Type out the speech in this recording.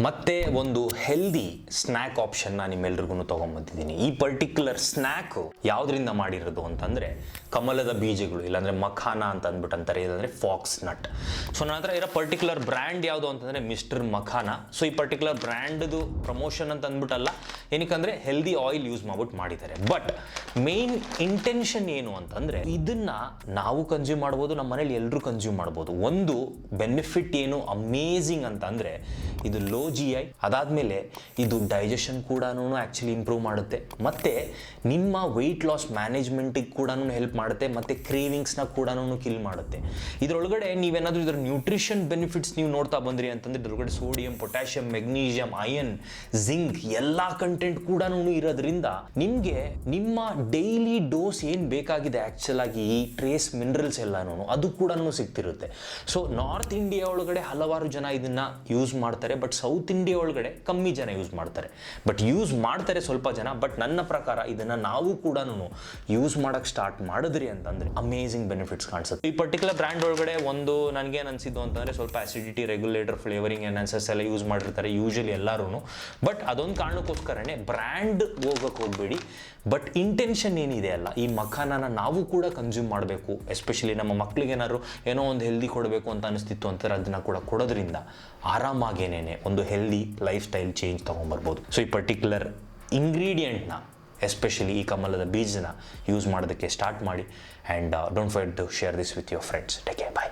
ಮತ್ತೆ ಒಂದು healthy snack ಆಪ್ಷನ್ನ ನಿಮ್ಮೆಲ್ರಿಗೂ ತೊಗೊಂಬಂದಿದ್ದೀನಿ. ಈ ಪರ್ಟಿಕ್ಯುಲರ್ ಸ್ನ್ಯಾಕು ಯಾವುದರಿಂದ ಮಾಡಿರೋದು ಅಂತಂದರೆ ಕಮಲದ ಬೀಜಗಳು, ಇಲ್ಲಾಂದರೆ ಮಖಾನ ಅಂತ ಅಂದ್ಬಿಟ್ಟು ಅಂತಾರೆ, ಇಲ್ಲಾಂದರೆ ಫಾಕ್ಸ್ ನಟ್. ಸೊ ನನ್ನ ಹತ್ರ ಇರೋ ಪರ್ಟಿಕ್ಯುಲರ್ ಬ್ರ್ಯಾಂಡ್ ಯಾವುದು ಅಂತಂದರೆ ಮಿಸ್ಟರ್ ಮಖಾನ. ಸೊ ಈ ಪರ್ಟಿಕ್ಯುಲರ್ ಬ್ರ್ಯಾಂಡ್ದು ಪ್ರಮೋಷನ್ ಅಂತ ಅಂದ್ಬಿಟ್ಟಲ್ಲ, ಏನಕ್ಕಂದರೆ ಹೆಲ್ದಿ ಆಯಿಲ್ ಯೂಸ್ ಮಾಡ್ಬಿಟ್ಟು ಮಾಡಿದ್ದಾರೆ. ಬಟ್ ಮೇನ್ ಇಂಟೆನ್ಷನ್ ಏನು ಅಂತಂದರೆ ಇದನ್ನು ನಾವು ಕನ್ಸ್ಯೂಮ್ ಮಾಡ್ಬೋದು, ನಮ್ಮ ಮನೇಲಿ ಎಲ್ಲರೂ ಕನ್ಸ್ಯೂಮ್ ಮಾಡ್ಬೋದು. ಒಂದು ಬೆನಿಫಿಟ್ ಏನು ಅಮೇಝಿಂಗ್ ಅಂತ ಅಂದರೆ ಇದು ಲೋ GI, ಅದಾದಮೇಲೆ ಇದು ಡೈಜೆಷನ್ ಕೂಡ ಆ್ಯಕ್ಚುಲಿ ಇಂಪ್ರೂವ್ ಮಾಡುತ್ತೆ, ಮತ್ತು ನಿಮ್ಮ ವೆಯ್ಟ್ ಲಾಸ್ ಮ್ಯಾನೇಜ್ಮೆಂಟಿಗೆ ಕೂಡ ಹೆಲ್ಪ್ ಮಾಡುತ್ತೆ, ಮತ್ತು ಕ್ರೇವಿಂಗ್ಸ್ನ ಕೂಡ ಕಿಲ್ ಮಾಡುತ್ತೆ. ಇದರೊಳಗಡೆ ನೀವೇನಾದರೂ ಇದರ ನ್ಯೂಟ್ರಿಷನ್ ಬೆನಿಫಿಟ್ಸ್ ನೀವು ನೋಡ್ತಾ ಬಂದ್ರಿ ಅಂತಂದರೆ ಇದರೊಳಗಡೆ sodium, potassium, magnesium, iron, zinc ಎಲ್ಲ ಕಂಟೆಂಟ್ ಕೂಡ ಇರೋದ್ರಿಂದ ನಿಮಗೆ ನಿಮ್ಮ ಡೈಲಿ ಡೋಸ್ ಏನು ಬೇಕಾಗಿದೆ ಆ್ಯಕ್ಚುಲ್ ಆಗಿ ಈ ಟ್ರೇಸ್ ಮಿನರಲ್ಸ್ ಎಲ್ಲನೂ ಅದು ಕೂಡ ಸಿಗ್ತಿರುತ್ತೆ. ಸೊ ನಾರ್ತ್ ಇಂಡಿಯಾ ಒಳಗಡೆ ಹಲವಾರು ಜನ ಇದನ್ನು ಯೂಸ್ ಮಾಡ್ತಾರೆ, ಬಟ್ ಸೌತ್ ಇಂಡಿಯಾ ಒಳಗಡೆ ಕಮ್ಮಿ ಜನ ಯೂಸ್ ಮಾಡ್ತಾರೆ. ಬಟ್ ಯೂಸ್ ಮಾಡ್ತಾರೆ ಸ್ವಲ್ಪ ಜನ. ಬಟ್ ನನ್ನ ಪ್ರಕಾರ ಇದನ್ನು ನಾವು ಕೂಡ ಯೂಸ್ ಮಾಡೋಕ್ಕೆ ಸ್ಟಾರ್ಟ್ ಮಾಡಿದ್ರಿ ಅಂತಂದರೆ ಅಮೇಝಿಂಗ್ ಬೆನಿಫಿಟ್ಸ್ ಕಾಣಿಸುತ್ತೆ. ಈ ಪರ್ಟಿಕ್ಯುಲರ್ ಬ್ರ್ಯಾಂಡ್ ಒಳಗಡೆ ಒಂದು ನನಗೇನು ಅನಿಸಿದ್ದು ಅಂತಂದರೆ ಸ್ವಲ್ಪ ಅಸಿಡಿಟಿ ರೆಗ್ಯುಲೇಟರ್, ಫ್ಲೇವರಿಂಗ್ ಎನ್ಹಾನ್ಸರ್ಸ್ ಎಲ್ಲ ಯೂಸ್ ಮಾಡಿರ್ತಾರೆ ಯೂಶಲಿ ಎಲ್ಲರೂ. ಬಟ್ ಅದೊಂದು ಕಾರಣಕ್ಕೋಸ್ಕರನೇ ಬ್ರ್ಯಾಂಡ್ ಹೋಗೋಕೆ ಹೋಗಬೇಡಿ. ಬಟ್ ಇಂಟೆನ್ಷನ್ ಏನಿದೆ ಅಲ್ಲ, ಈ ಮಖಾನನ ನಾವು ಕೂಡ ಕನ್ಸ್ಯೂಮ್ ಮಾಡಬೇಕು. ಎಸ್ಪೆಷಲಿ ನಮ್ಮ ಮಕ್ಕಳಿಗೆ ಏನಾದ್ರು ಏನೋ ಒಂದು ಹೆಲ್ದಿ ಕೊಡಬೇಕು ಅಂತ ಅನಿಸ್ತಿತ್ತು ಅಂತಾರೆ, ಅದನ್ನು ಕೂಡ ಕೊಡೋದ್ರಿಂದ ಆರಾಮಾಗೇನೇನೆ ಒಂದು ಹೆಲ್ದಿ ಲೈಫ್ ಸ್ಟೈಲ್ ಚೇಂಜ್ ತೊಗೊಂಬರ್ಬೋದು. ಸೊ ಈ ಪರ್ಟಿಕ್ಯುಲರ್ ಇಂಗ್ರೀಡಿಯೆಂಟ್ನ ಎಸ್ಪೆಷಲಿ ಈ ಕಮಲದ ಬೀಜನ ಯೂಸ್ ಮಾಡೋದಕ್ಕೆ ಸ್ಟಾರ್ಟ್ ಮಾಡಿ. And don't forget to share this with your friends. Take care, bye.